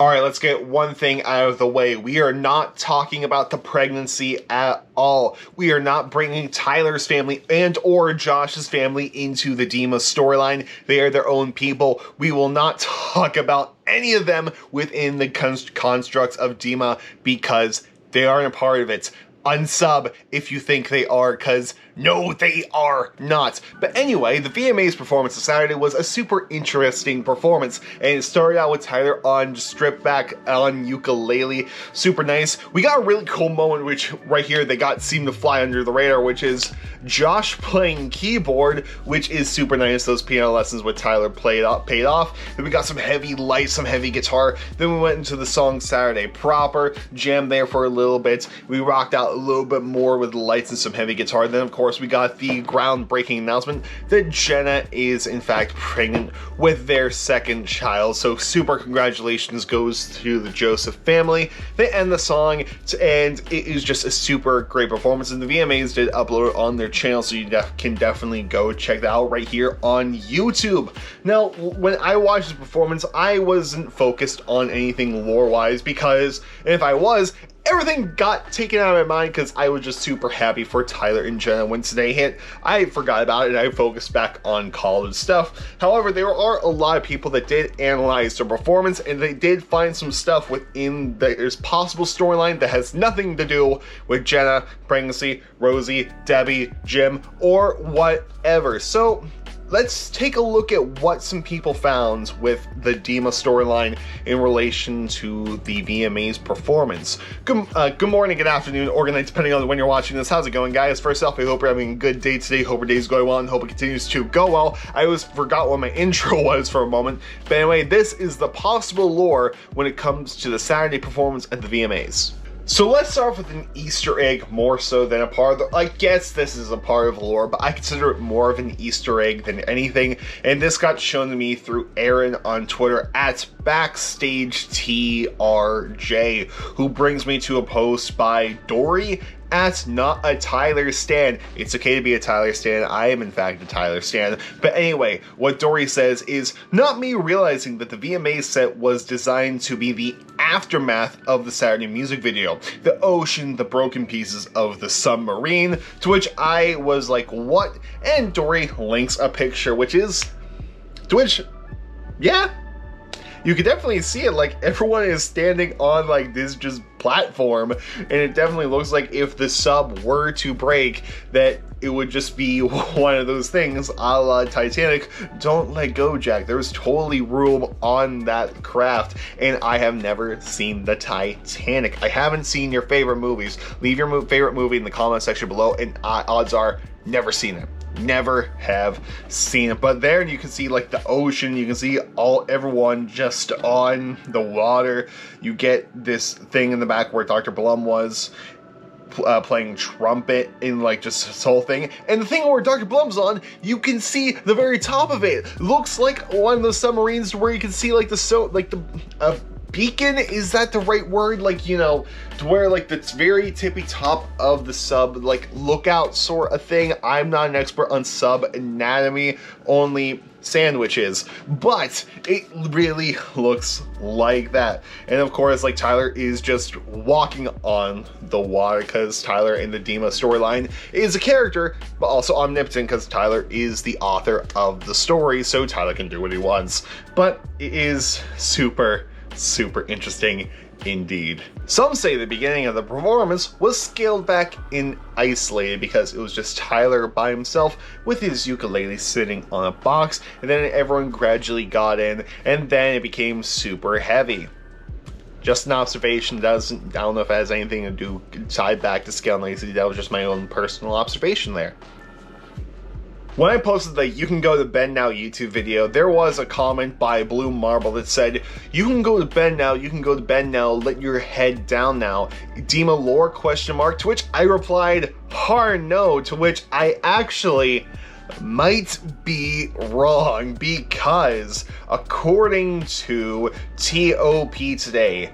Alright, let's get one thing out of the way. We are not talking about the pregnancy at all. We are not bringing Tyler's family and or Josh's family into the Dima storyline. They are their own people. We will not talk about any of them within the constructs of Dima because they aren't a part of it. Unsub if you think they are, because no, they are not. But anyway, the VMA's performance of Saturday was a super interesting performance, and it started out with Tyler on stripped back on ukulele. Super nice. We got a really cool moment, which right here they seemed to fly under the radar, which is Josh playing keyboard, which is super nice. Those piano lessons with Tyler paid off. Then we got some heavy lights, some heavy guitar. Then we went into the song Saturday proper, jammed there for a little bit. We rocked out a little bit more with the lights and some heavy guitar. Then of course we got the groundbreaking announcement that Jenna is in fact pregnant with their second child. So super congratulations goes to the Joseph family. They end the song and it is just a super great performance, and the VMAs did upload it on their channel, so you can definitely go check that out right here on YouTube. Now, when I watched this performance, I wasn't focused on anything lore-wise because if I was, everything got taken out of my mind because I was just super happy for Tyler and Jenna. When today hit, I forgot about it and I focused back on college stuff. However, there are a lot of people that did analyze their performance, and they did find some stuff within there's possible storyline that has nothing to do with Jenna, pregnancy, Rosie, Debbie, Jim, or whatever. So let's take a look at what some people found with the Dima storyline in relation to the VMA's performance. Good morning, good afternoon, or good night, depending on when you're watching this. How's it going, guys? First off, I hope you're having a good day today. Hope your day's going well and hope it continues to go well. I always forgot what my intro was for a moment. But anyway, this is the possible lore when it comes to the Saturday performance at the VMAs. So let's start off with an Easter egg more so than a part of the, I guess this is a part of lore, but I consider it more of an Easter egg than anything. And this got shown to me through Aaron on Twitter at BackstageTRJ, who brings me to a post by Dory at Not a Tyler Stan. It's okay to be a Tyler Stan. I am in fact a Tyler Stan. But anyway, what Dory says is not me realizing that the VMA set was designed to be the aftermath of the Saturday music video. The ocean, the broken pieces of the submarine, to which I was like, what? And Dory links a picture, yeah, you can definitely see it, like everyone is standing on like this just platform, and it definitely looks like if the sub were to break, that it would just be one of those things a la Titanic. Don't let go, Jack. There's totally room on that craft, and I have never seen the Titanic. I haven't seen your favorite movies. Leave your favorite movie in the comment section below, and odds are never seen it. Never have seen it. But there you can see like the ocean, you can see everyone just on the water. You get this thing in the back where Dr. Blum was playing trumpet in like just this whole thing, and the thing where Dr. Blum's on, you can see the very top of it. Looks like one of those submarines where you can see like the beacon, is that the right word? Like, you know, to where like the very tippy top of the sub, like lookout sort of thing. I'm not an expert on sub anatomy, only sandwiches, but it really looks like that. And of course, like Tyler is just walking on the water because Tyler in the Dima storyline is a character, but also omnipotent because Tyler is the author of the story, so Tyler can do what he wants. But it is super interesting indeed. Some say the beginning of the performance was scaled back and isolated because it was just Tyler by himself with his ukulele sitting on a box, and then everyone gradually got in, and then it became super heavy. Just an observation. I don't know if it has anything to do tied back to scale and isolated. That was just my own personal observation there. When I posted the You Can Go to Bed Now YouTube video, there was a comment by Blue Marble that said, "You can go to bed now, you can go to bed now, let your head down now. Dima lore, question mark?" To which I replied, hard no, to which I actually might be wrong, because according to TOP Today,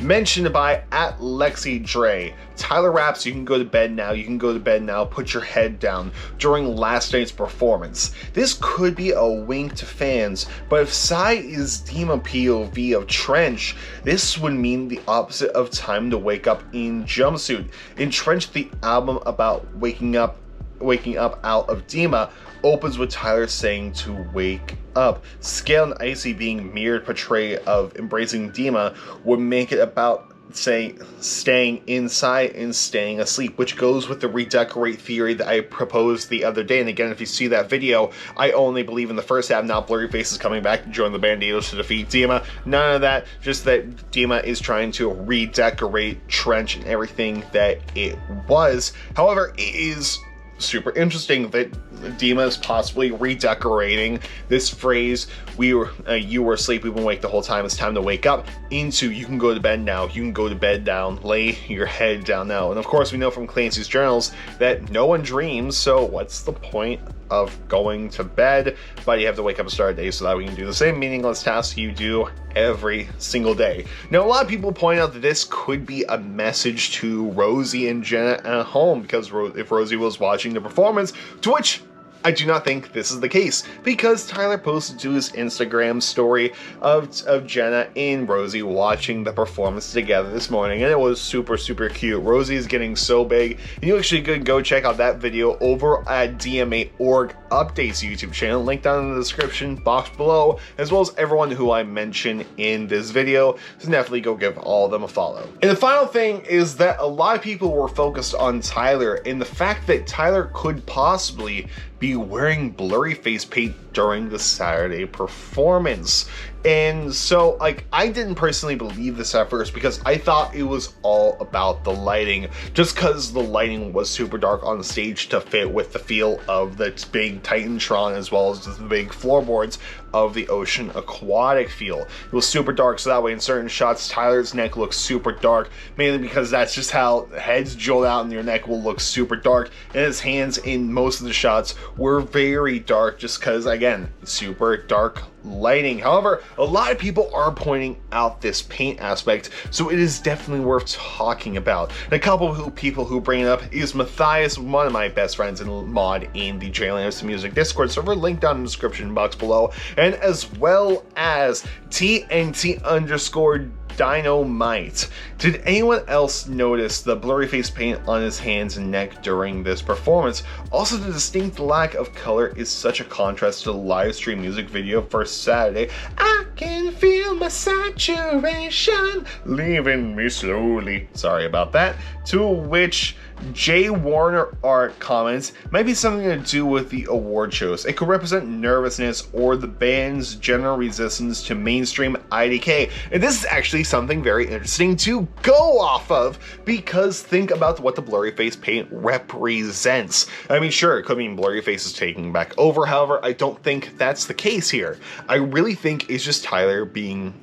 Mentioned by at Lexi Dre. Tyler raps, "You can go to bed now, you can go to bed now, put your head down," during last night's performance. This could be a wink to fans, but if Psy is Dima POV of Trench, this would mean the opposite of Time to Wake Up in Jumpsuit. In Trench, the album about waking up out of Dima opens with Tyler saying to wake up. Scale and Icy being mirrored portray of embracing Dima would make it about staying inside and staying asleep, which goes with the redecorate theory that I proposed the other day. And again, if you see that video, I only believe in the first half. Now Blurryface is coming back to join the Banditos to defeat Dima. None of that, just that Dima is trying to redecorate Trench and everything that it was. However, it is super interesting that Dima is possibly redecorating this phrase, you were asleep, we've been awake the whole time, it's time to wake up, into you can go to bed now, you can go to bed down, lay your head down now. And of course we know from Clancy's journals that no one dreams, so what's the point of going to bed? But you have to wake up and start a day so that we can do the same meaningless tasks you do every single day. Now, a lot of people point out that this could be a message to Rosie and Jenna at home, because if Rosie was watching the performance, to which I do not think this is the case, because Tyler posted to his Instagram story of Jenna and Rosie watching the performance together this morning, and it was super, super cute. Rosie is getting so big, and you actually could go check out that video over at DMA.org Updates YouTube channel, linked down in the description box below, as well as everyone who I mention in this video, so definitely go give all of them a follow. And the final thing is that a lot of people were focused on Tyler, and the fact that Tyler could possibly be wearing blurry face paint during the Saturday performance. And so, like, I didn't personally believe this at first because I thought it was all about the lighting, just because the lighting was super dark on the stage to fit with the feel of the big Titantron as well as the big floorboards of the Ocean Aquatic feel. It was super dark, so that way in certain shots Tyler's neck looks super dark, mainly because that's just how heads jolt out and your neck will look super dark, and his hands in most of the shots were very dark just because, again, super dark lighting. However, a lot of people are pointing out this paint aspect, so it is definitely worth talking about. And a couple of people who bring it up is Matthias, one of my best friends and mod in the JLAndersonMusic Discord server, linked down in the description box below, and as well as TNT_Dynamite. Did anyone else notice the blurry face paint on his hands and neck during this performance? Also, the distinct lack of color is such a contrast to the live stream music video for Saturday. I can feel my saturation leaving me slowly. Sorry about that. To which Jay Warner Art comments, might be something to do with the award shows. It could represent nervousness or the band's general resistance to mainstream IDK. And this is actually something very interesting to go off of, because think about what the blurry face paint represents. I mean, sure, it could mean blurry face is taking back over. However, I don't think that's the case here. I really think it's just Tyler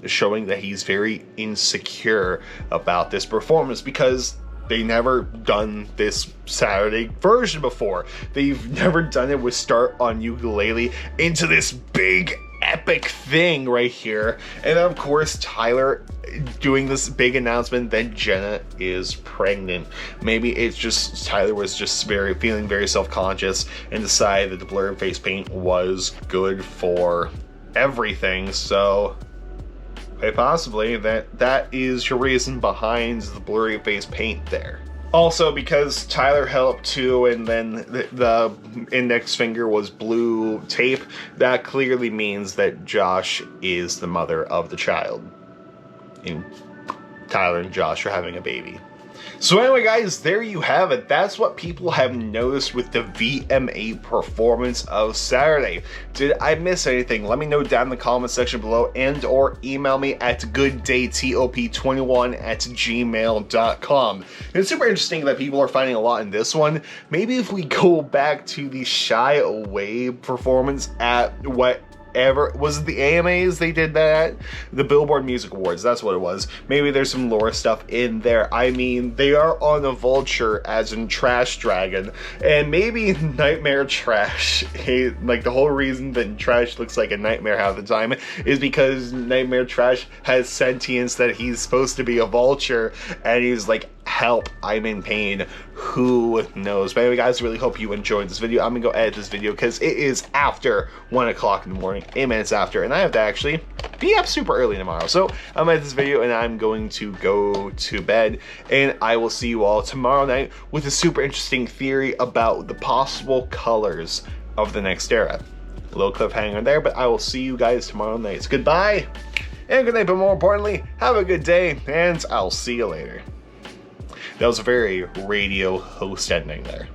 showing that he's very insecure about this performance, because they never done this Saturday version before. They've never done it with Start on Ukulele into this big epic thing right here. And of course, Tyler doing this big announcement that Jenna is pregnant. Maybe it's just Tyler was just feeling very self-conscious and decided that the blurred face paint was good for everything. So quite possibly that is your reason behind the blurry face paint there. Also, because Tyler helped too, and then the index finger was blue tape, that clearly means that Josh is the mother of the child. And Tyler and Josh are having a baby. So anyway, guys, there you have it. That's what people have noticed with the VMA performance of Saturday. Did I miss anything? Let me know down in the comment section below, and or email me at gooddaytop21@gmail.com. And it's super interesting that people are finding a lot in this one. Maybe if we go back to the Shy Away performance at whatever. Was it the AMAs they did that? The Billboard Music Awards, that's what it was. Maybe there's some lore stuff in there. I mean, they are on a vulture as in Trash Dragon, and maybe Nightmare Trash, like the whole reason that Trash looks like a nightmare half the time is because Nightmare Trash has sentience that he's supposed to be a vulture, and he's like, help, I'm in pain. Who knows? But anyway, guys, really hope you enjoyed this video. I'm gonna go edit this video because it is after 1 o'clock in the morning, 8 minutes after, and I have to actually be up super early tomorrow. So I'm gonna edit this video and I'm going to go to bed, and I will see you all tomorrow night with a super interesting theory about the possible colors of the next era. A little cliffhanger there, but I will see you guys tomorrow night. So goodbye and good night, but more importantly, have a good day, and I'll see you later. That was a very radio host ending there.